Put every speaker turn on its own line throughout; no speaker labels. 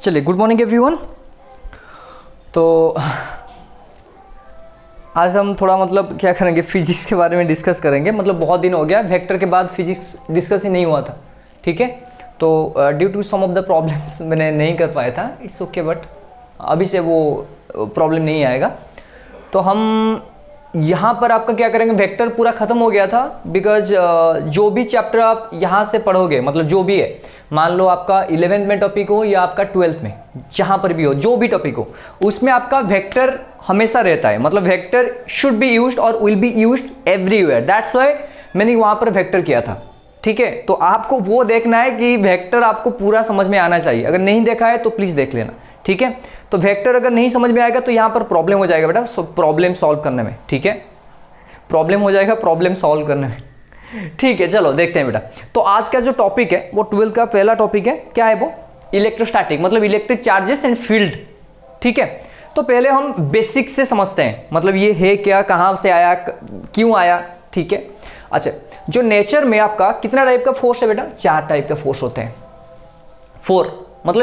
चलिए, good morning everyone. तो आज हम थोड़ा क्या करेंगे, फिजिक्स के बारे में डिस्कस करेंगे। बहुत दिन हो गया, वेक्टर के बाद फिजिक्स डिस्कस ही नहीं हुआ था, ठीक है। तो due to some of the problems मैंने नहीं कर पाया था, इट्स ओके, बट अभी से वो प्रॉब्लम नहीं आएगा। तो हम यहाँ पर आपका क्या करेंगे, वेक्टर पूरा ख़त्म हो गया था, बिकॉज जो भी चैप्टर आप यहाँ से पढ़ोगे, जो भी है, मान लो आपका 11th में टॉपिक हो या आपका 12th में, जहाँ पर भी हो, जो भी टॉपिक हो, उसमें आपका वेक्टर हमेशा रहता है। वेक्टर शुड बी यूज्ड और will be used everywhere. That's why मैंने वहाँ पर वेक्टर किया था, ठीक है। तो आपको वो देखना है कि वेक्टर आपको पूरा समझ में आना चाहिए। अगर नहीं देखा है तो प्लीज़ देख लेना, ठीक है। तो वेक्टर अगर नहीं समझ में आएगा तो यहाँ पर प्रॉब्लम हो जाएगा बेटा, प्रॉब्लम सॉल्व करने में, ठीक है। प्रॉब्लम हो जाएगा प्रॉब्लम सॉल्व करने में, ठीक है। चलो देखते हैं बेटा। तो आज का जो टॉपिक है वो 12th का पहला टॉपिक है। क्या है वो? Electrostatic, electric charges and field, ठीक है। तो पहले हम बेसिक से समझते हैं, ये है क्या, कहाँ से आया, क्यों आया, ठीक है। अच्छा, जो नेचर में आपका कितना टाइप का फोर्स है बेटा? 4 टाइप का फोर्स होते हैं। 4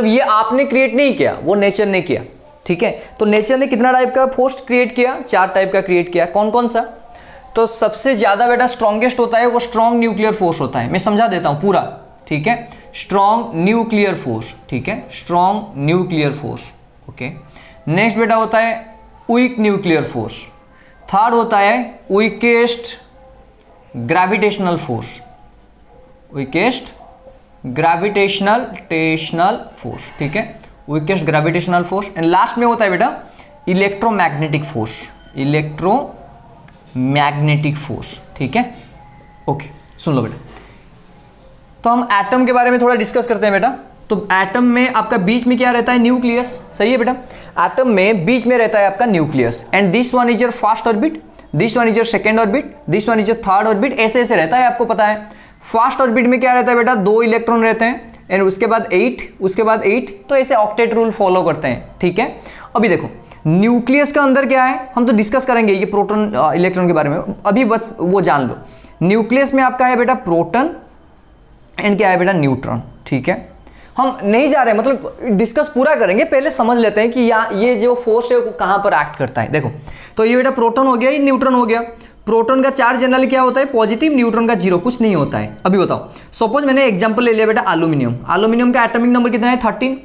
ये आपने क्रिएट नहीं किया, वो नेचर ने किया, ठीक है। तो नेचर ने कितना टाइप का फोर्स क्रिएट किया? 4 टाइप का क्रिएट किया। कौन कौन सा? तो सबसे ज्यादा बेटा स्ट्रॉन्गेस्ट होता है वो स्ट्रॉन्ग न्यूक्लियर फोर्स होता है। मैं समझा देता हूं पूरा, ठीक है। स्ट्रॉन्ग न्यूक्लियर फोर्स, ठीक है, strong nuclear force, okay. Next बेटा होता है वीक न्यूक्लियर फोर्स। थर्ड होता है weakest gravitational force, weakest gravitational force, ठीक है, weakest gravitational force. And last में होता है बेटा इलेक्ट्रोमैग्नेटिक फोर्स, इलेक्ट्रोमैग्नेटिक फोर्स, ठीक है, ओके। सुन लो बेटा, तो हम एटम के बारे में थोड़ा डिस्कस करते हैं बेटा। तो एटम में आपका बीच में क्या रहता है? न्यूक्लियस, सही है बेटा। एटम में बीच में रहता है आपका nucleus, and this one is your first orbit, this one is your second orbit, this one is your third orbit, ऐसे ऐसे रहता है, आपको पता है। फर्स्ट ऑर्बिट में क्या रहता है बेटा? 2 इलेक्ट्रॉन रहते हैं, एंड उसके बाद 8, उसके बाद 8, तो ऐसे ऑक्टेट रूल फॉलो करते हैं, ठीक है। अभी देखो न्यूक्लियस का अंदर क्या है, हम तो डिस्कस करेंगे ये प्रोटॉन इलेक्ट्रॉन के बारे में, अभी बस वो जान लो। न्यूक्लियस में आपका है बेटा प्रोटॉन, एंड क्या है बेटा? न्यूट्रॉन, ठीक है। हम नहीं जा रहे, डिस्कस पूरा करेंगे, पहले समझ लेते हैं कि ये जो फोर्स है वो कहां पर एक्ट करता है। देखो, तो ये बेटा प्रोटॉन हो गया, ये न्यूट्रॉन हो गया। प्रोटॉन का चार्ज जनरली क्या होता है? पॉजिटिव, न्यूट्रॉन का 0, कुछ नहीं होता है। अभी बताओ, सपोज मैंने एग्जांपल ले लिया बेटा एल्यूमिनियम। एल्यूमिनियम का एटॉमिक नंबर कितना है? 13।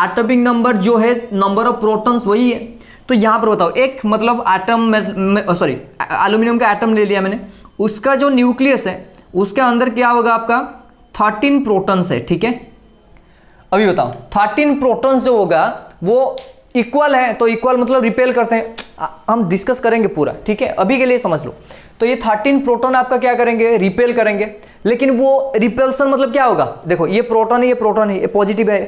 एटॉमिक नंबर जो है नंबर ऑफ प्रोटॉन्स वही है। तो यहां पर बताओ, एक एटम में सॉरी एल्यूमिनियम का एटम ले लिया मैंने, उसका जो न्यूक्लियस है उसके अंदर क्या होगा आपका? 13 प्रोटॉन्स है, ठीक है। अभी बताओ 13 प्रोटॉन्स जो होगा वो इक्वल है, तो इक्वल रिपेल करते हैं, हम डिस्कस करेंगे पूरा, ठीक है। अभी के लिए समझ लो, तो ये 13 प्रोटॉन आपका क्या करेंगे? रिपेल करेंगे। लेकिन वो रिपेल्सन क्या होगा? देखो, ये प्रोटॉन है, ये प्रोटॉन है, ये पॉजिटिव है,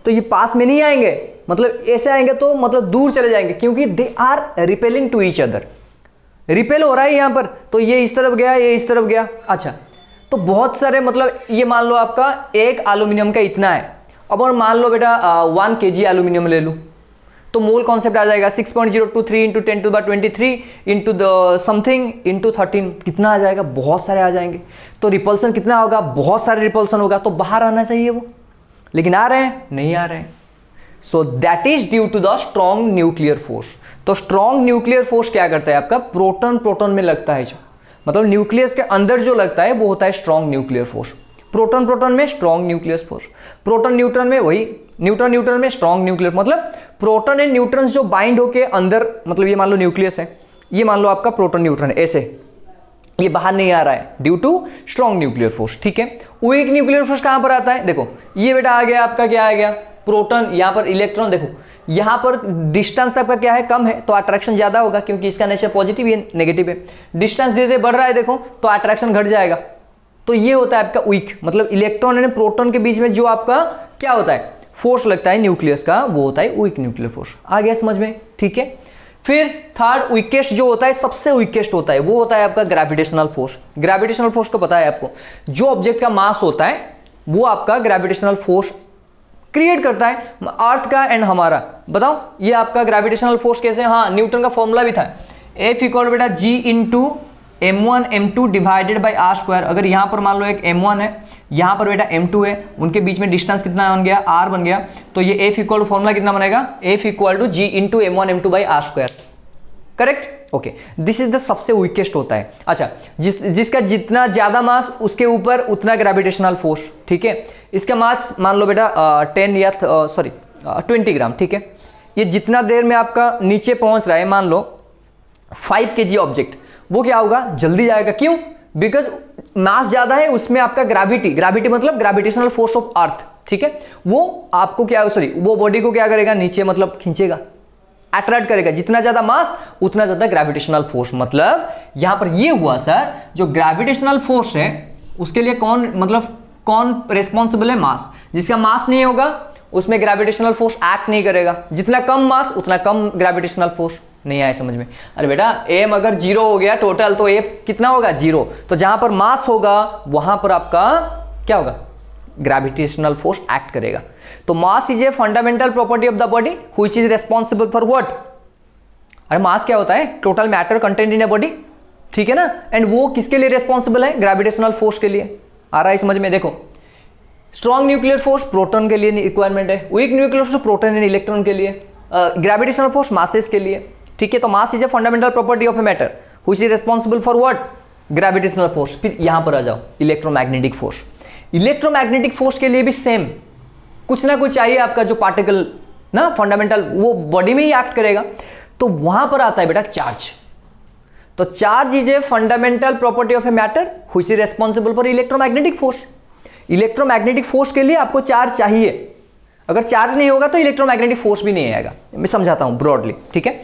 तो ये पास में नहीं आएंगे, ऐसे आएंगे तो दूर चले जाएंगे, क्योंकि they are repelling to each other. Repel हो रहा है यहाँ पर, तो ये इस तरफ गया, ये इस तरफ गया। अच्छा, तो बहुत सारे ये मान लो आपका एक एल्यूमिनियम का इतना है। अब और मान लो बेटा 1 kg एल्यूमिनियम ले लूँ, तो मोल कॉन्सेप्ट आ जाएगा 6.023 into 10⁻23 into the something into 13, कितना आ जाएगा? बहुत सारे आ जाएंगे। तो रिपल्सन कितना होगा? बहुत सारे रिपल्सन होगा, तो बाहर आना चाहिए वो, लेकिन आ रहे हैं? नहीं आ रहे हैं। So that is due to the strong nuclear force. तो स्ट्रॉन्ग न्यूक्लियर फोर्स क्या करता है आपका? प्रोटॉन में लगता है, जो न्यूक्लियस के अंदर जो लगता है वो होता है स्ट्रॉन्ग न्यूक्लियर फोर्स। प्रोटॉन में strong nuclear force, proton neutron में वही, न्यूट्रॉन में strong nuclear, proton and neutron जो बाइंड होके अंदर, ये मान लो न्यूक्लियस है, ये मान लो आपका प्रोटॉन न्यूट्रॉन है, ऐसे ये बाहर नहीं आ रहा है due to strong nuclear force, ठीक है। वीक न्यूक्लियर फोर्स कहां पर आता है? देखो, ये बेटा आ गया आपका, क्या आ गया? प्रोटॉन, यहाँ पर इलेक्ट्रॉन, देखो यहाँ पर डिस्टेंस आपका क्या है? कम है, तो अट्रैक्शन ज्यादा होगा, क्योंकि इसका नेचर पॉजिटिव है, नेगेटिव है। डिस्टेंस धीरे धीरे बढ़ रहा है, देखो, तो अट्रैक्शन घट जाएगा। तो ये होता है आपका वीक, इलेक्ट्रॉन एंड प्रोटॉन के बीच में जो आपका क्या होता है? फोर्स लगता है न्यूक्लियस का, वो होता है वीक न्यूक्लियर फोर्स। आ गया समझ में, ठीक है। फिर थर्ड वीकेस्ट जो होता है, सबसे वीकेस्ट होता है, वो होता है आपका ग्रेविटेशनल फोर्स। ग्रेविटेशनल फोर्स तो पता है आपको, जो ऑब्जेक्ट का मास होता है वो आपका ग्रेविटेशनल फोर्स क्रिएट करता है, अर्थ का एंड हमारा। बताओ ये आपका ग्रेविटेशनल फोर्स कैसे? हाँ, न्यूटन का फॉर्मूला भी था, F इक्वल बेटा G into m1 m2 divided by r square. अगर यहाँ पर मान लो एक m1 है, यहाँ पर बेटा m2 है, उनके बीच में डिस्टेंस कितना बन गया, r बन गया, तो ये f इक्वल टू फॉर्मूला कितना बनेगा, f equal to g into m1 m2 by r square. Correct, okay, this is the सबसे वीकेस्ट होता है। अच्छा, जिसका जितना ज्यादा मास उसके ऊपर उतना ग्रेविटेशनल फोर्स, ठीक है। इसका मास मान लो बेटा 10 या 20 ग्राम, ठीक है। ये जितना देर में आपका नीचे पहुंच रहा है, मान लो 5 kg ऑब्जेक्ट, वो क्या होगा, जल्दी जाएगा। क्यों? बिकॉज मास ज्यादा है, उसमें आपका ग्रेविटी मतलब ग्रेविटेशनल फोर्स ऑफ अर्थ, ठीक है, वो आपको क्या, वो बॉडी को क्या करेगा, नीचे मतलब खींचेगा, अट्रैक्ट करेगा। जितना ज्यादा मास उतना ज्यादा ग्रेविटेशनल फोर्स। मतलब यहां पर ये हुआ सर, जो ग्रेविटेशनल फोर्स है उसके लिए कौन रिस्पॉन्सिबल है, मास। जिसका मास नहीं होगा उसमें ग्रेविटेशनल फोर्स एक्ट नहीं करेगा। जितना कम मास उतना कम ग्रेविटेशनल फोर्स। नहीं आया समझ में? अरे बेटा एम अगर 0 हो गया टोटल, तो ए कितना होगा, 0। तो जहां पर मास होगा वहां पर आपका क्या होगा, ग्रेविटेशनल फोर्स एक्ट करेगा। तो mass is a fundamental property of the body which is responsible for what. अरे मास क्या होता है, total matter content in a body, ठीक है ना। एंड वो किसके लिए रिस्पॉन्सिबल है, ग्रेविटेशनल फोर्स के लिए। आ रहा है समझ में? देखो, स्ट्रॉन्ग न्यूक्लियर फोर्स प्रोटॉन के लिए रिक्वायरमेंट है, weak nuclear force proton and electron के लिए, ग्रेविटेशनल फोर्स मासेस के लिए, ठीक है। तो mass is a fundamental property of a matter which is responsible for what, gravitational force. फिर यहां पर आ जाओ, इलेक्ट्रोमैग्नेटिक फोर्स। इलेक्ट्रोमैग्नेटिक फोर्स के लिए भी सेम, कुछ ना कुछ चाहिए आपका जो पार्टिकल ना फंडामेंटल, वो बॉडी में ही एक्ट करेगा। तो वहां पर आता है बेटा चार्ज। तो charge is a fundamental property of a matter which is responsible for electromagnetic force. Electromagnetic force के लिए आपको चार्ज चाहिए। अगर चार्ज नहीं होगा तो इलेक्ट्रोमैग्नेटिक फोर्स भी नहीं आएगा। मैं समझाता हूं ब्रॉडली, ठीक है।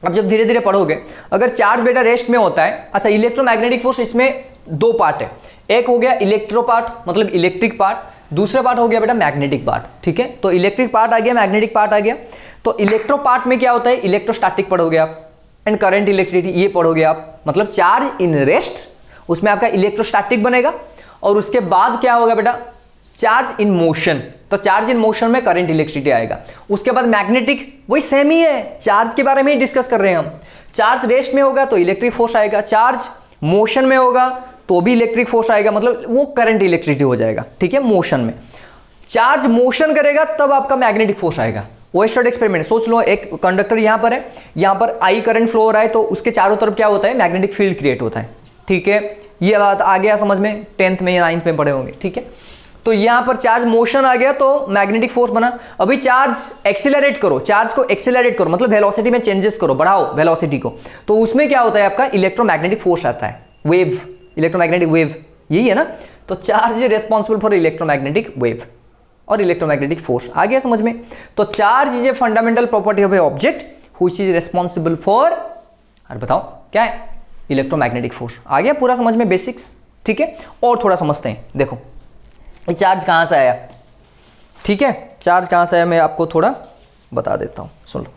अब जब धीरे धीरे पढ़ोगे, अगर चार्ज बेटा रेस्ट में होता है, अच्छा, इलेक्ट्रोमैग्नेटिक फोर्स इसमें 2 पार्ट है। एक हो गया इलेक्ट्रो पार्ट, मतलब इलेक्ट्रिक पार्ट, दूसरा पार्ट हो गया बेटा मैग्नेटिक पार्ट, ठीक है। तो इलेक्ट्रिक पार्ट आ गया, मैग्नेटिक पार्ट आ गया। तो इलेक्ट्रो पार्ट में क्या होता है, इलेक्ट्रोस्टैटिक पढ़ोगे आप, एंड करंट इलेक्ट्रिसिटी ये पढ़ोगे आप। मतलब चार्ज इन रेस्ट, उसमें आपका इलेक्ट्रोस्टैटिक बनेगा। और उसके बाद क्या होगा बेटा, चार्ज इन मोशन। तो चार्ज इन मोशन में करंट इलेक्ट्रिसिटी आएगा। उसके बाद मैग्नेटिक, वही सेम ही है, चार्ज के बारे में ही डिस्कस कर रहे हैं हम। चार्ज रेस्ट में होगा तो इलेक्ट्रिक फोर्स आएगा, चार्ज मोशन में होगा तो भी इलेक्ट्रिक फोर्स आएगा, मतलब वो करंट इलेक्ट्रिसिटी हो जाएगा, ठीक है। मोशन में चार्ज मोशन करेगा तब आपका मैग्नेटिक फोर्स आएगा। ओएस्टर्ड एक्सपेरिमेंट सोच लो, एक कंडक्टर यहां पर है, यहां पर आई करंट फ्लो हो रहा है, तो उसके चारों तरफ क्या होता है, मैग्नेटिक फील्ड क्रिएट होता है, ठीक है। ये बात आ गया समझ में, 10th में या 9th में पढ़े होंगे, ठीक है। तो यहां पर चार्ज मोशन आ गया तो मैग्नेटिक फोर्स बना। अभी चार्ज एक्सीलरेट करो, चार्ज को एक्सीलरेट करो, मतलब वेलोसिटी में चेंजेस करो, बढ़ाओ वेलोसिटी को, तो उसमें क्या होता है, आपका इलेक्ट्रोमैग्नेटिक फोर्स आता है, वेव, इलेक्ट्रोमैग्नेटिक वेव, यही है ना। तो charge is responsible for electromagnetic wave और इलेक्ट्रोमैग्नेटिक फोर्स। आ गया समझ में? तो charge is a fundamental property of A object which is responsible for, अरे बताओ क्या है, इलेक्ट्रोमैग्नेटिक फोर्स। आ गया पूरा समझ में, बेसिक्स, ठीक है। और थोड़ा समझते हैं। देखो ये चार्ज कहां से आया, ठीक है, चार्ज कहां से आया मैं आपको थोड़ा बता देता हूं, सुन लो।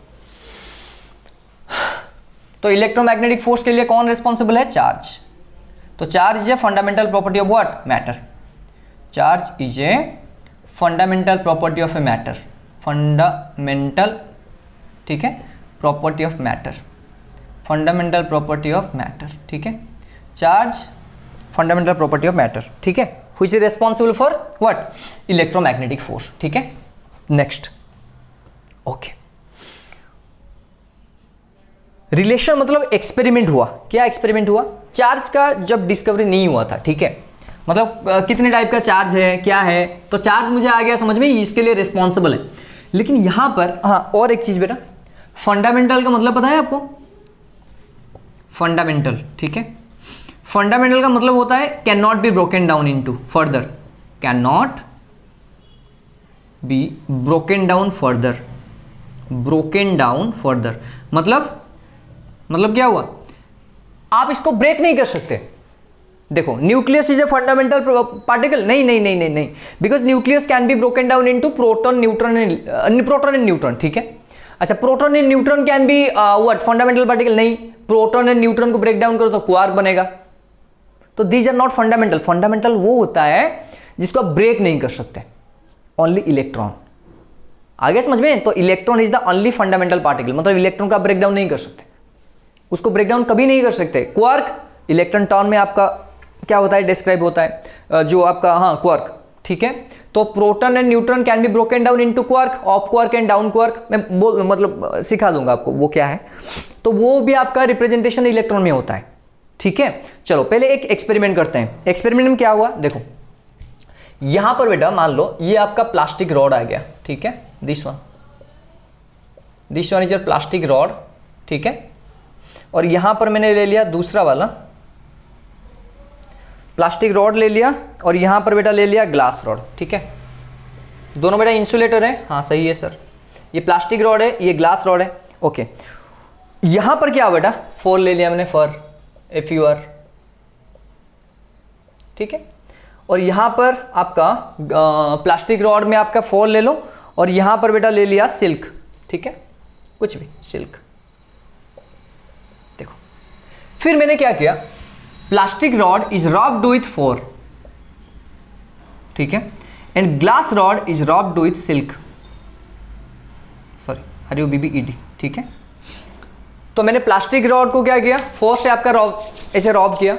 तो इलेक्ट्रोमैग्नेटिक फोर्स के लिए कौन रिस्पॉन्सिबल है, चार्ज। तो charge is a fundamental property of what, matter. Charge is a fundamental property of a matter, fundamental, ठीक है, property of matter, fundamental property of matter, ठीक है। Charge fundamental property of matter, ठीक है, which is responsible for what, electromagnetic force, ठीक है। Next, okay, relation मतलब experiment हुआ। क्या एक्सपेरिमेंट हुआ, चार्ज का जब डिस्कवरी नहीं हुआ था, ठीक है, मतलब कितने टाइप का चार्ज है, क्या है, तो चार्ज मुझे आ गया समझ में, इसके लिए रिस्पॉन्सिबल है। लेकिन यहां पर हाँ, और एक चीज बेटा, फंडामेंटल का मतलब पता है आपको, फंडामेंटल, ठीक है। फंडामेंटल का मतलब होता है can not be broken down into further, can not be broken down further, broken down further, मतलब क्या हुआ, आप इसको ब्रेक नहीं कर सकते। देखो nucleus is a fundamental particle, नहीं, because nucleus can be broken down into proton, neutron, proton and neutron, ठीक है। अच्छा, proton and neutron can be what, fundamental particle, नहीं, प्रोटॉन एंड न्यूट्रॉन को ब्रेक डाउन करो तो क्वार्क बनेगा। तो these are not fundamental. Fundamental वो होता है जिसको आप ब्रेक नहीं कर सकते, ओनली इलेक्ट्रॉन। आगे समझ में? तो electron is the only fundamental particle, मतलब इलेक्ट्रॉन का ब्रेक डाउन नहीं कर सकते, उसको ब्रेक डाउन कभी नहीं कर सकते। क्वार्क इलेक्ट्रॉन टर्म में आपका क्या होता है, डिस्क्राइब होता है जो आपका, हाँ, क्वार्क, ठीक है। तो proton and neutron can be broken down into quark, of quark and down quark. मैं मतलब सिखा दूंगा आपको वो क्या है। तो वो भी आपका रिप्रेजेंटेशन इलेक्ट्रॉन में होता है, ठीक है। चलो पहले एक एक्सपेरिमेंट करते हैं। एक्सपेरिमेंट में क्या हुआ देखो, यहां पर बेटा मान लो ये आपका प्लास्टिक रॉड आ गया, ठीक है, this one is your plastic rod, ठीक है। और यहां पर मैंने ले लिया दूसरा वाला प्लास्टिक रॉड ले लिया, और यहां पर बेटा ले लिया ग्लास रॉड, ठीक है। दोनों बेटा इंसुलेटर है, हाँ सही है सर। ये प्लास्टिक रॉड है, ये ग्लास रॉड है, ओके। यहां पर क्या बेटा, फॉर ले लिया मैंने, फॉर FUR, ठीक है। और यहां पर आपका प्लास्टिक रॉड में आपका फॉर ले लो, और यहां पर बेटा ले लिया सिल्क, ठीक है, कुछ भी सिल्क। देखो फिर मैंने क्या किया, plastic rod is rubbed with for, ठीक है, and glass rod is rubbed with silk, sorry RUBBED, ठीक है। तो मैंने प्लास्टिक रॉड को क्या किया, फोर से आपका रॉब ऐसे रॉब किया,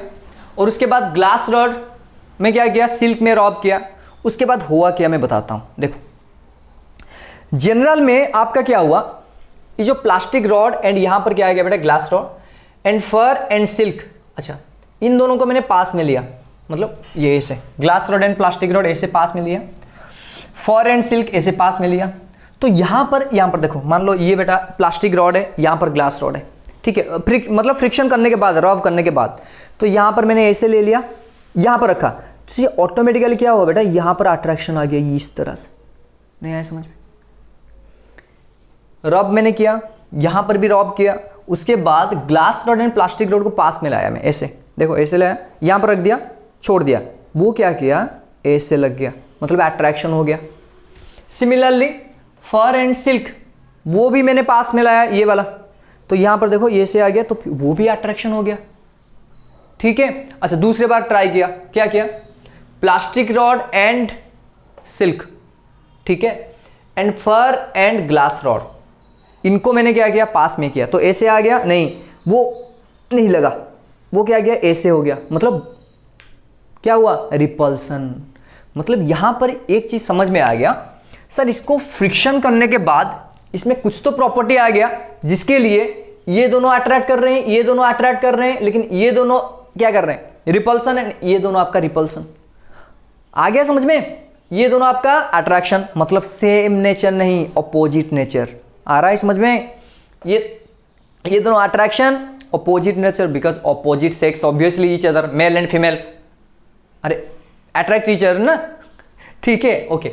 और उसके बाद ग्लास रॉड में क्या किया, सिल्क में रॉब किया। उसके बाद हुआ क्या मैं बताता हूं। देखो जनरल में आपका क्या हुआ, ये जो प्लास्टिक रॉड एंड यहां पर क्या आ गया बेटा, glass rod and fur and silk, अच्छा इन दोनों को मैंने पास में लिया, मतलब ये ऐसे glass rod and plastic rod ऐसे पास में लिया, फर एंड सिल्क ऐसे पास में लिया। तो यहां पर देखो, मान लो ये बेटा प्लास्टिक रॉड है, यहां पर ग्लास रॉड है, ठीक है, मतलब फ्रिक्शन करने के बाद, रॉब करने के बाद, तो यहां पर मैंने ऐसे ले लिया, यहां पर रखा, तो ये ऑटोमेटिकली क्या हुआ बेटा, यहां पर अट्रैक्शन आ गया, इस तरह से। नहीं आया समझ में? रॉब मैंने किया, यहां पर भी रॉब किया, उसके बाद glass rod and plastic rod को पास में लाया मैं, ऐसे देखो, ऐसे लाया, यहां पर रख दिया, छोड़ दिया, वो क्या किया, ऐसे लग गया, मतलब अट्रैक्शन हो गया। सिमिलरली फर एंड सिल्क, वो भी मैंने पास में लाया, ये वाला, तो यहां पर देखो ये से आ गया, तो वो भी अट्रैक्शन हो गया, ठीक है। अच्छा दूसरे बार ट्राई किया, क्या किया, प्लास्टिक रॉड एंड सिल्क, ठीक है, and fur and glass rod, इनको मैंने क्या किया, पास में किया, तो ऐसे आ गया, नहीं वो नहीं लगा, वो क्या गया, ऐसे हो गया, मतलब क्या हुआ, रिपल्सन। मतलब यहां पर एक चीज समझ में आ गया सर, इसको फ्रिक्शन करने के बाद इसमें कुछ तो प्रॉपर्टी आ गया जिसके लिए ये दोनों अट्रैक्ट कर रहे हैं, ये दोनों अट्रैक्ट कर रहे हैं, लेकिन ये दोनों क्या कर रहे हैं, रिपल्सन, एंड ये दोनों आपका रिपल्सन। आ गया समझ में? ये दोनों आपका अट्रैक्शन, मतलब सेम नेचर नहीं, अपोजिट नेचर। आ रहा है समझ में? ये दोनों attraction, opposite nature, because opposite sex obviously each other, male and female, अरे अट्रैक्ट ईच अदर ना, ठीक है, ओके।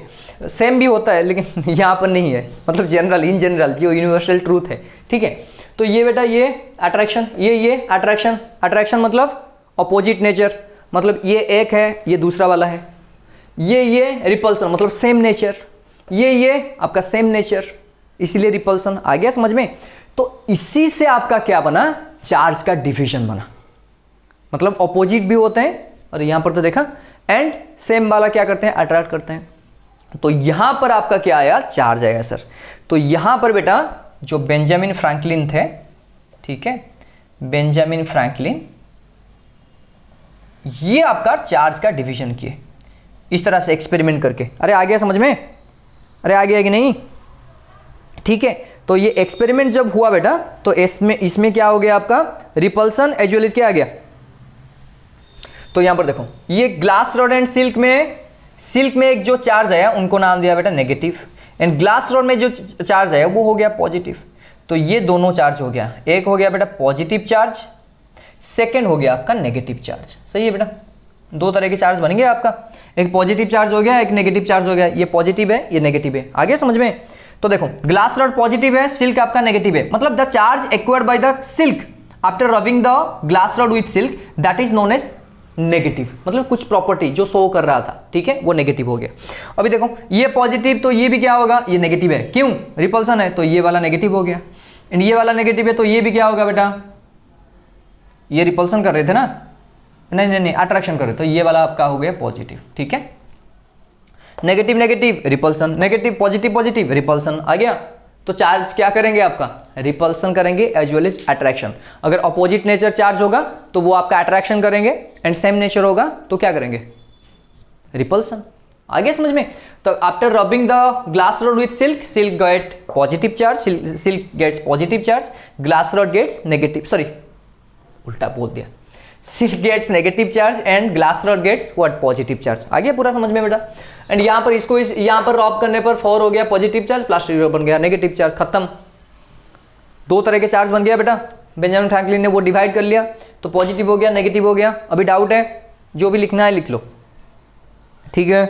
सेम भी होता है लेकिन यहां पर नहीं है, मतलब जनरल, इन जनरल जो यूनिवर्सल ट्रूथ है, ठीक है। तो ये बेटा ये अट्रैक्शन, ये अट्रैक्शन, अट्रैक्शन मतलब अपोजिट नेचर, मतलब ये एक है, ये दूसरा वाला है। ये रिपल्सन, मतलब सेम नेचर, ये आपका सेम नेचर, इसीलिए रिपल्सन। आ गया समझ में? तो इसी से आपका क्या बना, चार्ज का डिवीजन बना, मतलब अपोजिट भी होते हैं, और यहां पर तो देखा, एंड सेम वाला क्या करते हैं, अट्रैक्ट करते हैं। तो यहां पर आपका क्या आया, चार्ज आया सर। तो यहां पर बेटा जो बेंजामिन फ्रैंकलिन थे, ठीक है, बेंजामिन फ्रैंकलिन, ये आपका चार्ज का डिवीजन किए इस तरह से एक्सपेरिमेंट करके। अरे आ गया समझ में? अरे आ गया कि नहीं? ठीक है। तो ये एक्सपेरिमेंट जब हुआ बेटा, तो इसमें क्या हो गया आपका, रिपल्सन एज वेल एज क्या आ गया। तो यहां पर देखो, ये ग्लास रॉड एंड सिल्क में एक जो चार्ज आया उनको नाम दिया बेटा नेगेटिव, एंड ग्लास रॉड में जो चार्ज आया वो हो गया पॉजिटिव। तो ये दोनों चार्ज हो गया, एक हो गया बेटा पॉजिटिव चार्ज, सेकेंड हो गया आपका नेगेटिव चार्ज। सही है बेटा, दो तरह के चार्ज बनेंगे आपका, एक पॉजिटिव चार्ज हो गया, एक नेगेटिव चार्ज हो गया। ये पॉजिटिव है, ये नेगेटिव है। आगे समझ में? तो देखो, ग्लास रॉड पॉजिटिव है, सिल्क आपका नेगेटिव है, मतलब the charge acquired by the silk after rubbing the glass rod with silk, that is known as negative, मतलब कुछ प्रॉपर्टी जो शो कर रहा था, ठीक है, वो नेगेटिव हो गया। अभी देखो, ये पॉजिटिव, तो ये भी क्या होगा, ये नेगेटिव है, क्यों, रिपल्सन है, तो ये वाला नेगेटिव हो गया, एंड ये वाला नेगेटिव है, तो ये भी क्या होगा बेटा, ये रिपल्सन कर रहे थे ना, नहीं अट्रैक्शन कर रहे, तो ये वाला आपका हो गया पॉजिटिव, ठीक है। Negative negative repulsion, negative positive positive repulsion आ गया। तो चार्ज क्या करेंगे आपका, रिपल्सन करेंगे एज वेल एज अट्रैक्शन। अगर अपोजिट नेचर चार्ज होगा तो वो आपका अट्रैक्शन करेंगे, एंड सेम नेचर होगा तो क्या करेंगे, रिपल्सन। आगे समझ में। तो after rubbing the glass rod with silk, silk get positive charge, silk gets positive charge, glass rod gets negative, sorry उल्टा बोल दिया, silk gets negative charge and glass rod gets what, positive charge. आ गया पूरा समझ में बेटा। And यहाँ पर इसको यहाँ पर रॉब करने पर 4 हो गया पॉजिटिव चार्ज, प्लास्टिक बन गया नेगेटिव चार्ज, खत्म। 2 तरह के चार्ज बन गया बेटा, बेंजामिन फ्रैंकलिन ने वो डिवाइड कर लिया, तो पॉजिटिव हो गया नेगेटिव हो गया। अभी डाउट है, जो भी लिखना है लिख लो, ठीक है।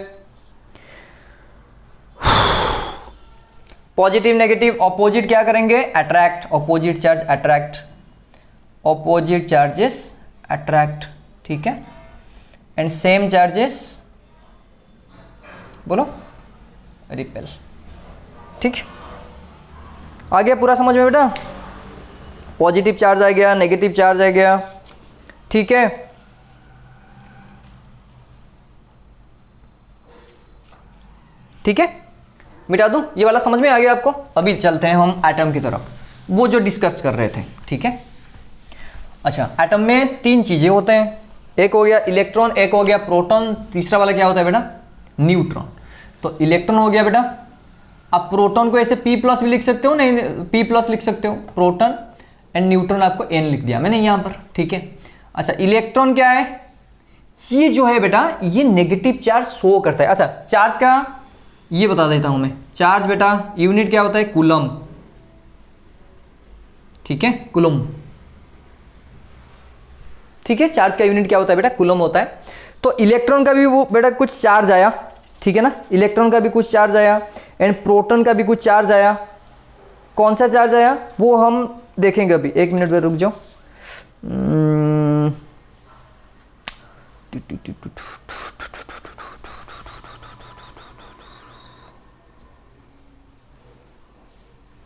पॉजिटिव नेगेटिव ऑपोजिट क्या करेंगे, attract, opposite charge attract, opposite charges attract, ठीक है। एंड सेम चार्जेस बोलो रिपेल, ठीक। आ गया पूरा समझ में बेटा। पॉजिटिव चार्ज आ गया, नेगेटिव चार्ज आ गया, ठीक है। ठीक है, मिटा दूं, ये वाला समझ में आ गया आपको। अभी चलते हैं हम एटम की तरफ, वो जो डिस्कस कर रहे थे, ठीक है। अच्छा, एटम में 3 चीजें होते हैं, एक हो गया इलेक्ट्रॉन, एक हो गया प्रोटॉन, तीसरा वाला क्या होता है बेटा, न्यूट्रॉन। तो इलेक्ट्रॉन हो गया बेटा, आप प्रोटॉन को ऐसे P+ भी लिख सकते हो, नहीं P+ लिख सकते हो, प्रोटॉन, एंड न्यूट्रॉन आपको N लिख दिया मैंने यहाँ पर, ठीक है। अच्छा, इलेक्ट्रॉन क्या है, ये जो है बेटा ये नेगेटिव चार्ज शो करता है। अच्छा, चार्ज का ये बता देता हूं मैं, चार्ज बेटा यूनिट क्या होता है, कूलम, ठीक है, कूलम, ठीक है। चार्ज का यूनिट क्या होता है बेटा, कूलम होता है। तो इलेक्ट्रॉन का भी वो बेटा कुछ चार्ज आया, ठीक है ना, इलेक्ट्रॉन का भी कुछ चार्ज आया, एंड प्रोटॉन का भी कुछ चार्ज आया। कौन सा चार्ज आया वो हम देखेंगे अभी, 1 मिनट में रुक जाओ।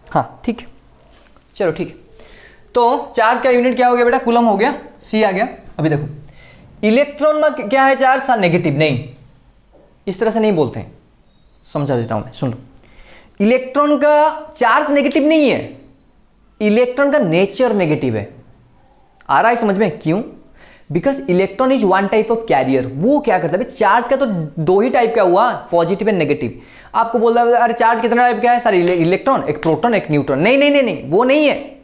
हाँ ठीक है, चलो ठीक है। तो चार्ज का यूनिट क्या हो गया बेटा, कूलम हो गया, सी आ गया। अभी देखो इलेक्ट्रॉन में क्या है चार्ज, नेगेटिव, नहीं इस तरह से नहीं बोलते हैं, समझा देता हूं मैं, सुन लो। इलेक्ट्रॉन का चार्ज नेगेटिव नहीं है, इलेक्ट्रॉन का नेचर नेगेटिव है। आ रहा है समझ में, क्यों, because electron is one type of carrier. वो क्या करता है, चार्ज का तो 2 ही टाइप का हुआ, पॉजिटिव एंड नेगेटिव। आपको बोल रहा है अरे चार्ज कितना टाइप का है सर, इलेक्ट्रॉन, एक प्रोटॉन एक न्यूट्रॉन, नहीं नहीं नहीं नहीं, वो नहीं है।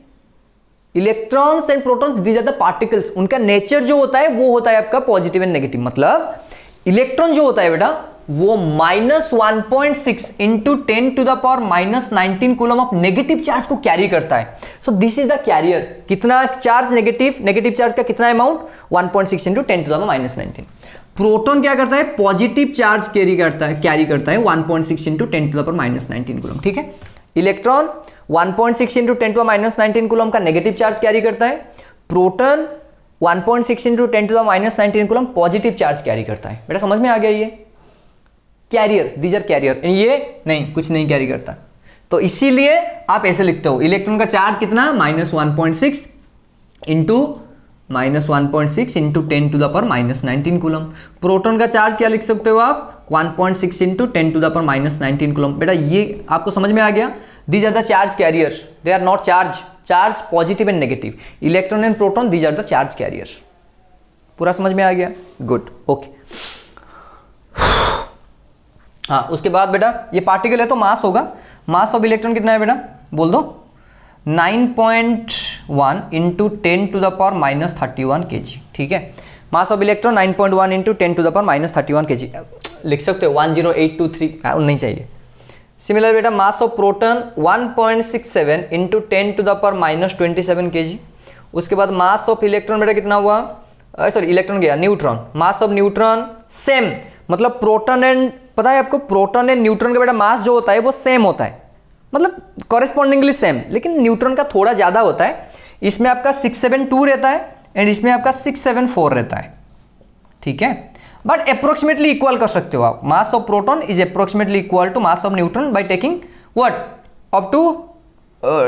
Electrons and protons these are the particles, उनका नेचर जो होता है वो होता है आपका पॉजिटिव एंड नेगेटिव। मतलब इलेक्ट्रॉन जो होता है बेटा वो -1.6 into 10⁻⁻19 coulomb of negative charge को कैरी करता है। So this is the carrier. कितना चार्ज, नेगेटिव चार्ज का कितना अमाउंट, 1.6 इंटू 10⁻⁻19। प्रोटॉन क्या करता है, पॉजिटिव चार्ज कैरी करता है 1.6 इंटू 10⁻⁻19 कूलम, ठीक है। इलेक्ट्रॉन 1.6 इंटू 10⁻⁻19 कूलम का नेगेटिव चार्ज कैरी करता है, proton 1.6 into 10⁻⁻19 coulomb positive charge carry करता है। बेटा समझ में आ गया, ये कैरियर, दीज आर कैरियर, ये नहीं, कुछ नहीं कैरी करता। तो इसीलिए आप ऐसे लिखते हो, इलेक्ट्रॉन का चार्ज कितना, -1.6 इंटू -1.6 इंटू 10⁻⁻19 कूलम। प्रोटॉन का चार्ज क्या लिख सकते हो आप, 1.6 इंटू 10⁻⁻19 कूलम। बेटा ये आपको समझ में आ गया, these are the charge carriers, they are not charge positive and negative. Electron and proton these are the charge carriers. पूरा समझ में आ गया, गुड, ओके। हाँ, उसके बाद बेटा ये पार्टिकल है तो मास होगा, मास ऑफ इलेक्ट्रॉन कितना है बेटा, बोल दो, 9.1 इंटू 10⁻31 kg, ठीक है। Mass of electron 9.1 into 10⁻31 kg लिख सकते हो, 10823 नहीं चाहिए। सिमिलर बेटा मास ऑफ प्रोटॉन 1.67 इंटू 10⁻27 kg। उसके बाद मास ऑफ इलेक्ट्रॉन बेटा कितना हुआ, सॉरी इलेक्ट्रॉन गया, neutron, mass of neutron same, मतलब प्रोटॉन एंड, पता है आपको प्रोटॉन एंड न्यूट्रॉन का बेटा मास जो होता है वो सेम होता है, मतलब कॉरेस्पॉन्डिंगली सेम, लेकिन न्यूट्रॉन का थोड़ा ज़्यादा होता है। इसमें आपका 672 रहता है एंड इसमें आपका 674 रहता है, ठीक है। बट अप्रोक्सीमेटली इक्वल कर सकते हो आप, mass of proton is approximately equal to mass of neutron by taking what up to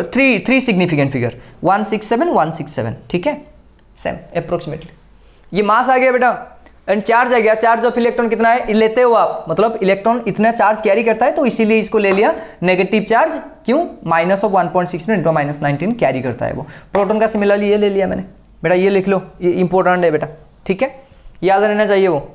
3 significant figure 167, 167, ठीक है, सेम अप्रोक्सीमेटली। ये मास आ गया बेटा, एंड चार्ज आ गया, चार्ज ऑफ इलेक्ट्रॉन कितना है लेते हो आप, मतलब इलेक्ट्रॉन इतना चार्ज कैरी करता है तो इसीलिए इसको ले लिया नेगेटिव चार्ज, क्यों माइनस ऑफ 1.6 में माइनस 19 कैरी करता है वो। प्रोटॉन का सिमिलरली ये ले लिया मैंने, बेटा ये लिख लो, ये इंपॉर्टेंट है बेटा, ठीक है, याद रहना चाहिए वो।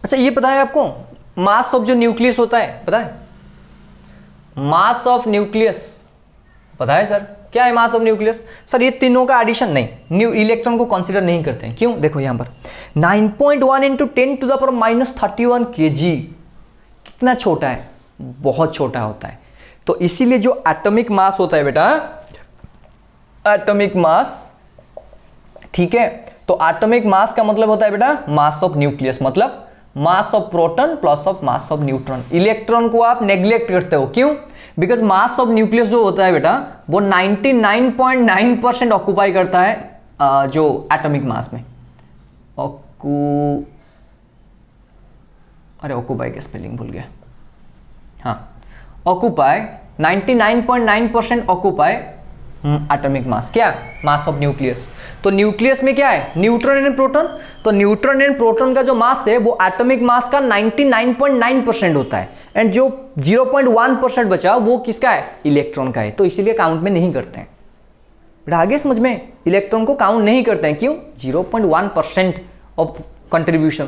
अच्छा ये पता है आपको मास ऑफ जो न्यूक्लियस होता है, पता है मास ऑफ न्यूक्लियस पता है सर क्या है मास ऑफ न्यूक्लियस? सर ये तीनों का एडिशन नहीं, न्यू इलेक्ट्रॉन को कंसीडर नहीं करते हैं, क्यों? देखो यहाँ पर 9.1 इंटू 10⁻31 kg, कितना छोटा है, बहुत छोटा होता है। तो इसीलिए जो एटॉमिक मास होता है बेटा, एटॉमिक मास, ठीक है, तो एटॉमिक मास का मतलब होता है बेटा मास ऑफ न्यूक्लियस, मतलब मास of proton plus of mass of neutron. Electron को आप नेग्लेक्ट करते हो, क्यों? बिकॉज मास ऑफ न्यूक्लियस जो होता है बेटा वो 99.9% ऑक्यूपाई करता है जो एटॉमिक मास में। ऑक्यूपाई का स्पेलिंग भूल गया, हाँ ऑक्यूपाई 99.9% ऑक्यूपाई एटॉमिक मास, क्या मास ऑफ न्यूक्लियस। तो न्यूक्लियस में क्या है न्यूट्रॉन एंड प्रोटॉन, तो न्यूट्रॉन एंड प्रोटॉन का जो मास है वो एटॉमिक मास का 99.9% होता है, एंड जो 0.1% बचा वो किसका है इलेक्ट्रॉन का है, तो इसीलिए काउंट में नहीं करते हैं बेटा। आगे समझ में, इलेक्ट्रॉन को काउंट नहीं करते हैं, क्यों? 0.1% ऑफ कंट्रीब्यूशन,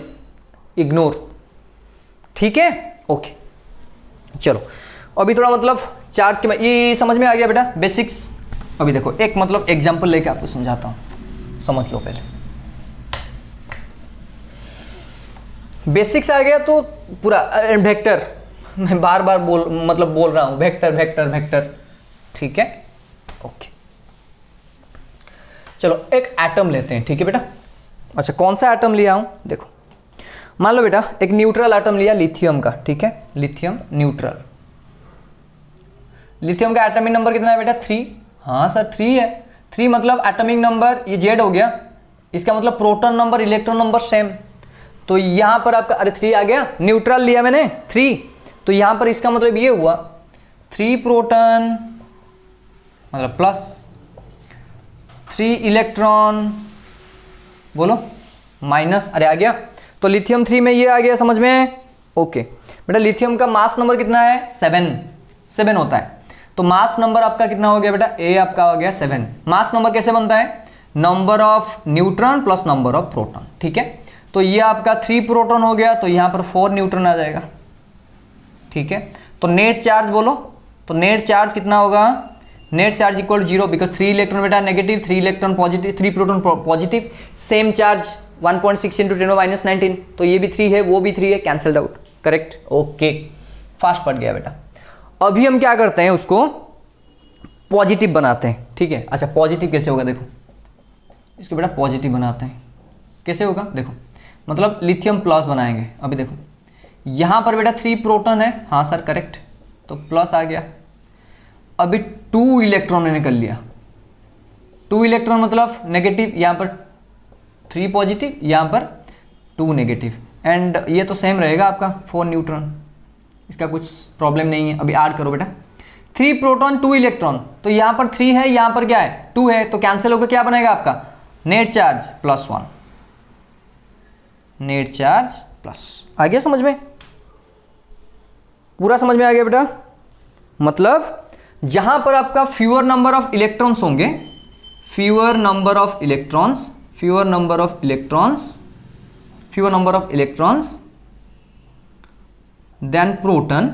इग्नोर, ठीक है, ओके। चलो अभी थोड़ा मतलब चार्ज के ये समझ में आ गया बेटा बेसिक्स। अभी देखो एक मतलब एग्जांपल लेके आपको समझाता हूं, समझ लो पहले। बेसिक्स आ गया तो पूरा वेक्टर, मैं बार बार बोल रहा हूं वेक्टर वेक्टर वेक्टर, ठीक है, ओके। चलो एक एटम लेते हैं, ठीक है बेटा। अच्छा कौन सा एटम लिया हूं, देखो मान लो बेटा एक न्यूट्रल एटम लिया लिथियम का, ठीक है, लिथियम न्यूट्रल। लिथियम का एटॉमिक नंबर कितना है बेटा 3, हाँ सर 3 है। 3 मतलब एटॉमिक नंबर ये जेड हो गया, इसका मतलब proton number electron number same. तो यहां पर आपका अरे 3 आ गया, न्यूट्रल लिया मैंने 3, तो यहां पर इसका मतलब ये हुआ 3 प्रोटॉन मतलब प्लस 3 इलेक्ट्रॉन, बोलो माइनस, अरे आ गया। तो लिथियम 3 में ये आ गया, समझ में, ओके बेटा। लिथियम का मास नंबर कितना है 7 होता है, तो मास नंबर आपका कितना हो गया बेटा ए आपका हो गया 7। मास नंबर कैसे बनता है, number of neutron plus number of proton, ठीक है। तो ये आपका 3 प्रोटॉन हो गया, तो यहां पर 4 न्यूट्रॉन आ जाएगा, ठीक है। तो नेट चार्ज बोलो, तो नेट चार्ज कितना होगा, net charge equal 0, because 3 electron बेटा negative, 3 electron positive, 3 proton positive, same charge 1.6 into 10⁻19, तो ये भी 3 है वो भी 3 है, cancelled out, correct, okay, fast पड़ गया बेटा। अभी हम क्या करते हैं उसको पॉजिटिव बनाते हैं, ठीक है। अच्छा पॉजिटिव कैसे होगा, देखो इसको बेटा पॉजिटिव बनाते हैं, कैसे होगा देखो, मतलब लिथियम प्लस बनाएंगे। अभी देखो यहां पर बेटा 3 प्रोटॉन है, हाँ सर करेक्ट, तो प्लस आ गया। अभी 2 इलेक्ट्रॉन मैंने कर लिया, 2 इलेक्ट्रॉन मतलब नेगेटिव, यहां पर 3 पॉजिटिव, यहां पर 2 नेगेटिव, एंड ये तो सेम रहेगा आपका 4 न्यूट्रॉन, इसका कुछ प्रॉब्लम नहीं है। अभी ऐड करो बेटा 3 प्रोटॉन 2 इलेक्ट्रॉन, तो यहां पर 3 है, यहां पर क्या है 2 है, तो कैंसिल होकर क्या बनेगा आपका net charge +1, net charge plus. आ गया समझ में, पूरा समझ में आ गया बेटा। मतलब जहां पर आपका फ्यूअर नंबर ऑफ इलेक्ट्रॉन्स होंगे, fewer number of electrons, fewer number of electrons, fewer number of electrons then proton,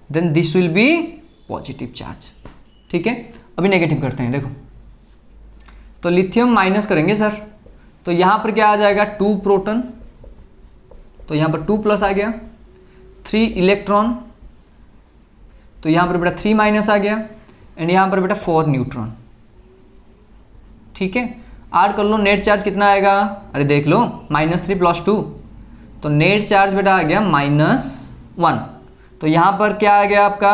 then this will be positive charge, ठीक है। अभी नेगेटिव करते हैं, देखो तो लिथियम माइनस करेंगे सर, तो यहां पर क्या आ जाएगा 2 प्रोटॉन, तो यहां पर 2 प्लस आ गया, 3 इलेक्ट्रॉन, तो यहां पर बेटा 3 माइनस आ गया, एंड यहां पर बेटा 4 न्यूट्रॉन, ठीक है। ऐड कर लो, नेट चार्ज कितना आएगा, अरे देख लो -3 + 2, तो नेट चार्ज बेटा आ गया -1। तो यहां पर क्या आ गया आपका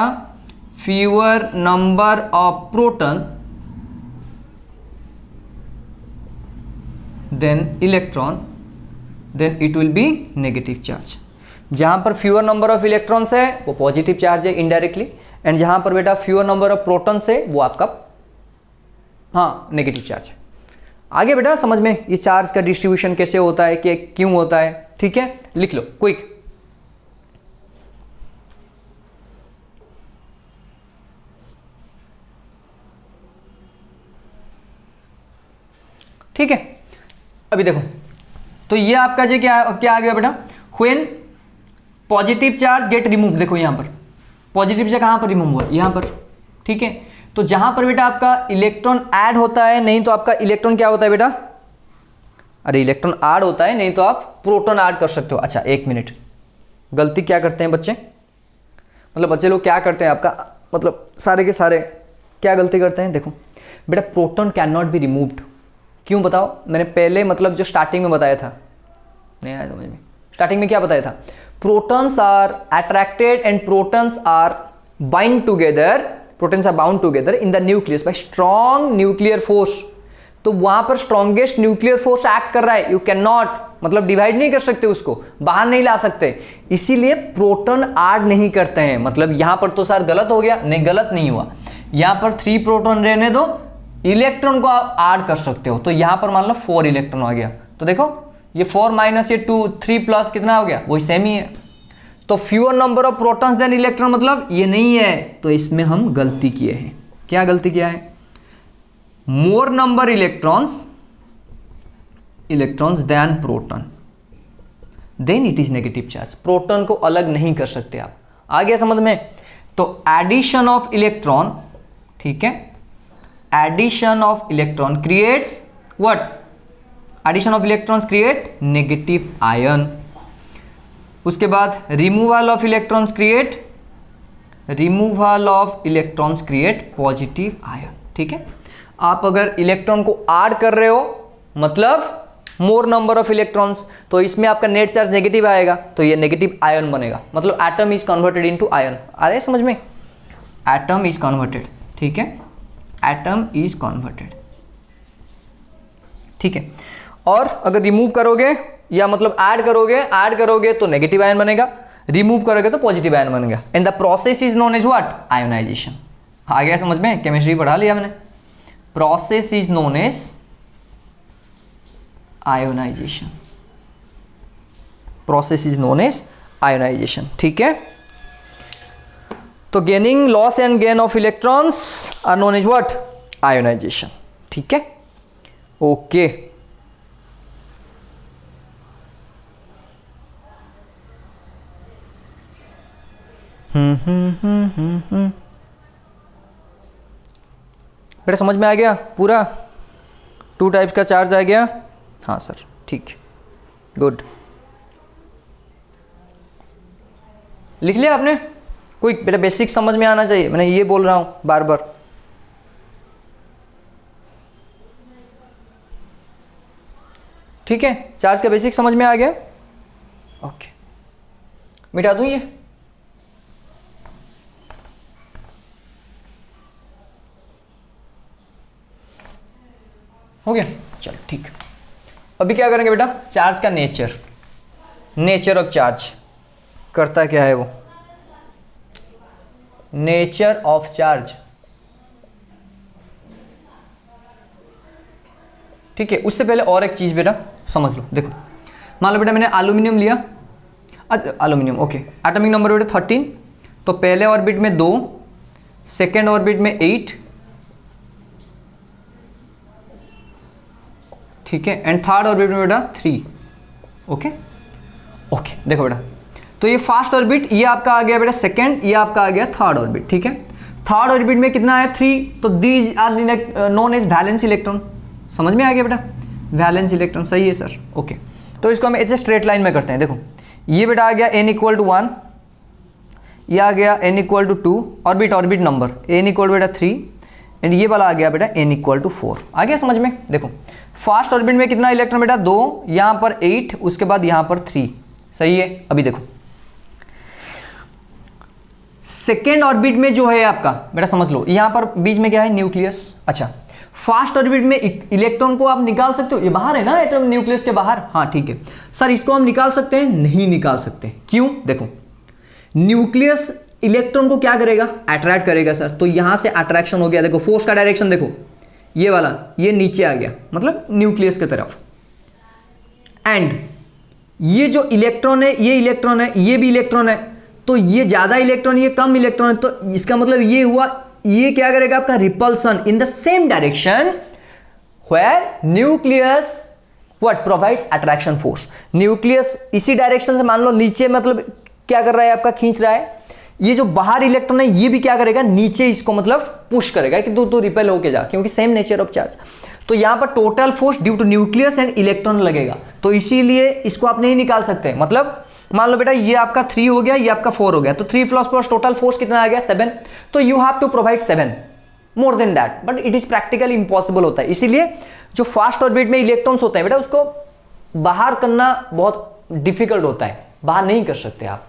fewer number of proton, than electron, then it will be negative charge. जहाँ पर फ्यूअर नंबर ऑफ इलेक्ट्रॉन्स है वो पॉजिटिव चार्ज है इनडायरेक्टली, एंड जहाँ पर बेटा फ्यूअर नंबर ऑफ प्रोटॉन्स है वो आपका हाँ नेगेटिव चार्ज है। आगे बेटा समझ में ये चार्ज का डिस्ट्रीब्यूशन कैसे होता है, कि क्यों होता है, ठीक है, लिख लो क्विक। ठीक है, अभी देखो तो ये आपका जो क्या क्या आ गया बेटा, when positive charge get remove, देखो यहां पर पॉजिटिव चार्ज कहां पर रिमूव हुआ, यहां पर, ठीक है। तो जहां पर बेटा आपका इलेक्ट्रॉन ऐड होता है, नहीं तो आपका इलेक्ट्रॉन क्या होता है बेटा, अरे इलेक्ट्रॉन ऐड होता है नहीं तो आप प्रोटॉन ऐड कर सकते हो। अच्छा एक मिनट, गलती क्या करते हैं बच्चे, मतलब बच्चे लोग क्या करते हैं आपका, मतलब सारे के सारे क्या गलती करते हैं, देखो बेटा proton can not be removed, क्यों बताओ, मैंने पहले मतलब जो स्टार्टिंग में बताया था, नहीं आया समझ में, स्टार्टिंग में क्या बताया था, protons are attracted and protons are bind together, protons are bound together in the nucleus by strong nuclear force. तो वहां पर स्ट्रॉन्गेस्ट न्यूक्लियर फोर्स एक्ट कर रहा है, यू कैन नॉट, मतलब डिवाइड नहीं कर सकते उसको, बाहर नहीं ला सकते, इसीलिए प्रोटॉन ऐड नहीं करते हैं। मतलब यहां पर तो सर गलत हो गया, नहीं गलत नहीं हुआ, यहां पर 3 प्रोटॉन रहने दो, इलेक्ट्रॉन को आप ऐड कर सकते हो। तो यहां पर मान लो 4 इलेक्ट्रॉन आ गया, तो देखो ये 4 माइनस ये 2, 3 प्लस कितना हो गया, वही सेम ही है। तो fewer number of protons than electron, मतलब ये नहीं है, तो इसमें हम गलती किए हैं। क्या गलती किया है, more number electrons than proton, then it is negative charge. Proton को अलग नहीं कर सकते आप, आ गया समझ में। तो एडिशन ऑफ इलेक्ट्रॉन, ठीक है, addition of electron creates what, addition of electrons create negative ion. उसके बाद removal of electrons create positive ion, ठीक है। आप अगर इलेक्ट्रॉन को ऐड कर रहे हो मतलब मोर नंबर ऑफ इलेक्ट्रॉन्स, तो इसमें आपका नेट चार्ज नेगेटिव आएगा, तो ये नेगेटिव आयन बनेगा, मतलब atom is converted into ion. आ रहा है समझ में, एटम इज कन्वर्टेड, ठीक है, एटम इज कन्वर्टेड, ठीक है। और अगर रिमूव करोगे या मतलब ऐड करोगे तो नेगेटिव आयन बनेगा, रिमूव करोगे तो पॉजिटिव आयन बनेगा, and the process is known as what, ionization. आ गया समझ में, केमिस्ट्री पढ़ा लिया मैंने। Process is known as ionization, process is known as ionization, ठीक है। तो gaining, loss and gain of electrons are known as what, ionization, ठीक है, ओके। बेटा समझ में आ गया पूरा, 2 टाइप्स का चार्ज आ गया, हाँ सर ठीक है, गुड। लिख लिया आपने, कोई बेटा बेसिक समझ में आना चाहिए, मैंने ये बोल रहा हूं बार बार। ठीक है, चार्ज का बेसिक समझ में आ गया, ओके। मिटा दूं ये, हो गया, चलो ठीक है। अभी क्या करेंगे बेटा, चार्ज का नेचर ऑफ चार्ज, करता क्या है वो, नेचर ऑफ चार्ज, ठीक है। उससे पहले और एक चीज बेटा समझ लो, देखो मान लो बेटा मैंने एल्यूमिनियम लिया, अच्छा एल्यूमिनियम, ओके, एटॉमिक नंबर बेटा 13, तो पहले ऑर्बिट में 2, सेकेंड ऑर्बिट में 8, ठीक है, एंड थर्ड ऑर्बिट में बेटा 3, ओके ओके। देखो बेटा, तो ये फर्स्ट ऑर्बिट, ये आपका आ गया बेटा सेकेंड, ये आपका आ गया थर्ड ऑर्बिट, ठीक है। थर्ड ऑर्बिट में कितना है 3, तो these are known as valence electron, समझ में आ गया बेटा, वैलेंस इलेक्ट्रॉन, सही है सर, ओके। तो इसको हम ऐसे स्ट्रेट लाइन में करते हैं, देखो ये बेटा आ गया n = 1, ये आ गया n = 2, ऑर्बिट नंबर n = बेटा 3, एंड ये वाला आ गया बेटा n = 4, आ गया समझ में। देखो फर्स्ट ऑर्बिट में कितना इलेक्ट्रॉन बेटा 2, यहां पर 8, उसके बाद यहां पर 3, सही है। अभी देखो सेकेंड ऑर्बिट में जो है आपका बेटा समझ लो, यहां पर बीच में क्या है न्यूक्लियस, अच्छा फास्ट ऑर्बिट में इलेक्ट्रॉन को आप निकाल सकते हो, ये बाहर है ना एटम न्यूक्लियस के बाहर, हाँ ठीक है सर इसको हम निकाल सकते हैं, नहीं निकाल सकते। क्यों? देखो न्यूक्लियस इलेक्ट्रॉन को क्या करेगा, अट्रैक्ट करेगा सर, तो यहां से अट्रैक्शन हो गया, देखो फोर्स का डायरेक्शन देखो, ये वाला ये नीचे आ गया मतलब न्यूक्लियस की तरफ, एंड ये जो इलेक्ट्रॉन है ये इलेक्ट्रॉन है, ये भी इलेक्ट्रॉन है, तो ये ज्यादा इलेक्ट्रॉन ये कम इलेक्ट्रॉन है, तो इसका मतलब ये हुआ, ये क्या करेगा आपका repulsion in the same direction where nucleus what provides attraction force. Nucleus इसी डायरेक्शन से मान लो नीचे मतलब क्या कर रहा है आपका, खींच रहा है, ये जो बाहर इलेक्ट्रॉन है ये भी क्या करेगा, नीचे इसको मतलब पुश करेगा कि तू रिपेल होके जा, क्योंकि सेम नेचर ऑफ चार्ज। तो यहां पर total force due to nucleus and electron लगेगा, तो इसीलिए इसको आप नहीं निकाल सकते। मतलब मान लो बेटा ये आपका 3 हो गया, ये आपका 4 हो गया, तो 3 प्लस टोटल फोर्स कितना आ गया 7, तो you have to provide 7 more than that, but it is practically impossible होता है। इसीलिए जो फास्ट ऑर्बिट में इलेक्ट्रॉन्स होते हैं बेटा उसको बाहर करना बहुत डिफिकल्ट होता है, बाहर नहीं कर सकते आप।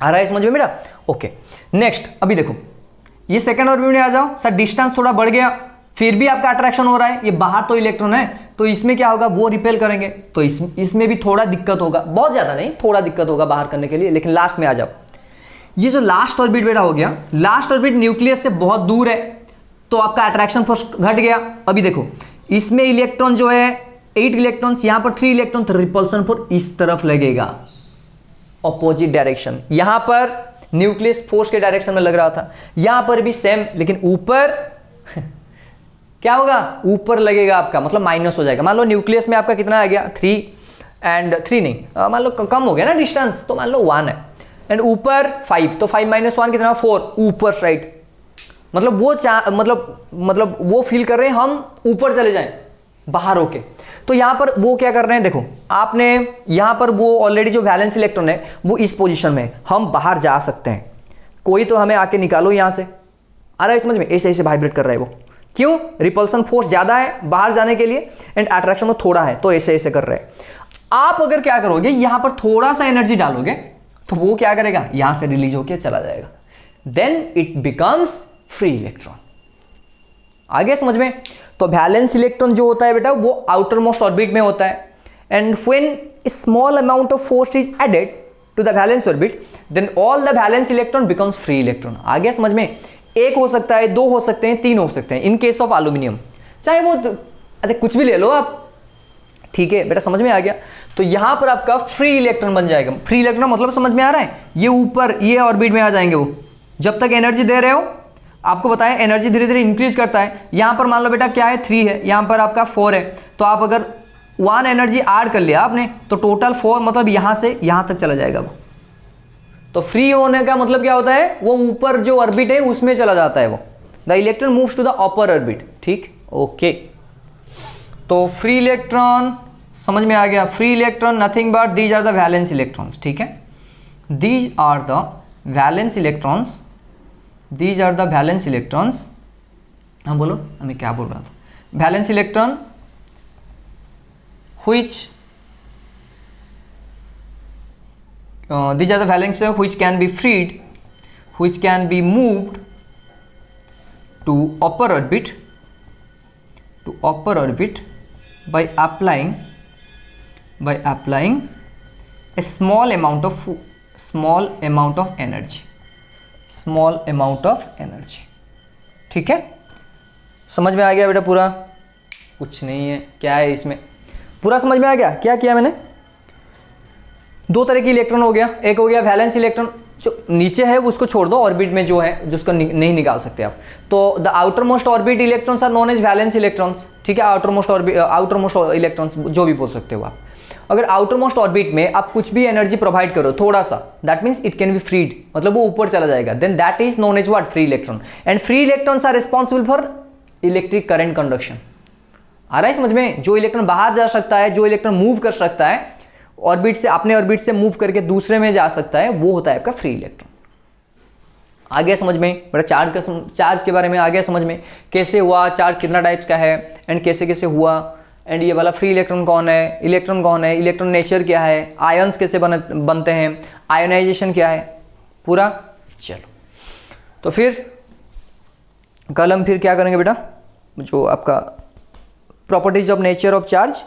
आ रहा है समझ में बेटा? ओके नेक्स्ट, अभी देखो ये सेकंड ऑर्बिट में आ जाओ सर, डिस्टेंस थोड़ा बढ़ गया, फिर भी आपका अट्रैक्शन हो रहा है, ये बाहर तो इलेक्ट्रॉन है, तो इसमें क्या होगा, वो रिपेल करेंगे, तो इसमें भी थोड़ा दिक्कत होगा, बहुत ज्यादा नहीं, थोड़ा दिक्कत होगा बाहर करने के लिए। लेकिन लास्ट में आ जाओ, ये जो लास्ट ऑर्बिट बेटा हो गया, लास्ट ऑर्बिट न्यूक्लियस से बहुत दूर है, तो आपका अट्रैक्शन फोर्स घट गया। अभी देखो इसमें इलेक्ट्रॉन जो है 8 इलेक्ट्रॉन्स, यहां पर 3 इलेक्ट्रॉन, तो रिपल्सन फोर्स इस तरफ लगेगा, ऑपोजिट डायरेक्शन। यहां पर न्यूक्लियस फोर्स के डायरेक्शन में लग रहा था, यहां पर भी सेम, लेकिन ऊपर क्या होगा, ऊपर लगेगा आपका, मतलब माइनस हो जाएगा। मान लो न्यूक्लियस में आपका कितना आ गया 3 एंड 3 नहीं, मान लो कम हो गया ना डिस्टेंस, तो मान लो 1 है, एंड ऊपर 5, तो 5 - 1 कितना 4, ऊपर साइड, मतलब वो मतलब वो फील कर रहे हैं हम ऊपर चले जाएं बाहर होके। तो यहां पर वो क्या कर रहे हैं, देखो आपने यहां पर वो ऑलरेडी जो वैलेंस इलेक्ट्रॉन है वो इस पोजीशन में, हम बाहर जा सकते हैं, कोई तो हमें आके निकालो यहां से। आ रहा है समझ में? ऐसे ऐसे वाइब्रेट कर रहा है वो, क्यों? रिपल्सन फोर्स ज्यादा है बाहर जाने के लिए एंड अट्रैक्शन में थोड़ा है, तो ऐसे ऐसे कर रहे हैं। आप अगर क्या करोगे, यहां पर थोड़ा सा एनर्जी डालोगे तो वो क्या करेगा, यहां से रिलीज होकर चला जाएगा, then it becomes free electron. आगे समझ में? तो वैलेंस इलेक्ट्रॉन जो होता है बेटा वो आउटर मोस्ट ऑर्बिट में होता है, and when small amount of force is added to the valence orbit then all the valence electron becomes free electron. आगे समझ में? 1 हो सकता है, 2 हो सकते हैं, 3 हो सकते हैं इन केस ऑफ एल्यूमिनियम, चाहे वो अरे कुछ भी ले लो आप, ठीक है बेटा? समझ में आ गया? तो यहां पर आपका फ्री इलेक्ट्रॉन बन जाएगा। फ्री इलेक्ट्रॉन मतलब समझ में आ रहा है, ये ऊपर ये ऑर्बिट में आ जाएंगे वो, जब तक एनर्जी दे रहे हो, आपको बताया एनर्जी धीरे धीरे इंक्रीज करता है। यहां पर मान लो बेटा क्या है 3 है, यहां पर आपका 4 है, तो आप अगर 1 एनर्जी ऐड कर लिया आपने तो टोटल 4, मतलब यहां से यहां तक चला जाएगा वो। तो फ्री होने का मतलब क्या होता है, वो ऊपर जो ऑर्बिट है उसमें चला जाता है वो, the electron moves to the upper orbit, ठीक? ओके, तो फ्री इलेक्ट्रॉन समझ में आ गया। Free electron nothing but these are the valence electrons, ठीक है? These are the valence electrons, these are the valence electrons. हाँ बोलो, मैं क्या बोल रहा था? Valence electron which these are the valence which can be freed, which can be moved to upper orbit by applying a small amount of energy, ठीक है? समझ में आ गया बेटा पूरा? कुछ नहीं है, क्या है इसमें, पूरा समझ में आ गया? क्या किया मैंने? 2 तरह की इलेक्ट्रॉन हो गया, एक हो गया वैलेंस इलेक्ट्रॉन, जो नीचे है उसको छोड़ दो, ऑर्बिट में जो है जिसको नहीं निकाल सकते आप, तो the outer most orbit electrons are known as valence electrons, ठीक है? आउटर मोस्ट इलेक्ट्रॉन्स जो भी बोल सकते हो आप। अगर आउटर मोस्ट ऑर्बिट में आप कुछ भी एनर्जी प्रोवाइड करो थोड़ा सा, that means it can be freed, मतलब वो ऊपर चला जाएगा, then that is known as what, free electron. And free electrons are responsible for electric current conduction. आ रहा है समझ में? जो इलेक्ट्रॉन बाहर जा सकता है, जो इलेक्ट्रॉन मूव कर सकता है ऑर्बिट से, अपने ऑर्बिट से मूव करके दूसरे में जा सकता है, वो होता है आपका फ्री इलेक्ट्रॉन। आ गया समझ में? बड़ा चार्ज के बारे में आ गया समझ में? कैसे हुआ, चार्ज कितना टाइप्स का है एंड कैसे कैसे हुआ, एंड ये वाला फ्री इलेक्ट्रॉन कौन है, इलेक्ट्रॉन कौन है, इलेक्ट्रॉन नेचर क्या है, आयंस कैसे बनते हैं, आयोनाइजेशन क्या है, पूरा। चलो तो फिर कल हम फिर क्या करेंगे बेटा, जो आपका properties of nature of charge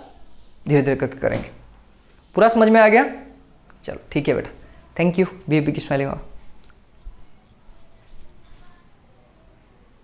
धीरे धीरे करके करेंगे। पूरा समझ में आ गया? चलो ठीक है बेटा, थैंक यू। बी की स्मेलिंग ऑफ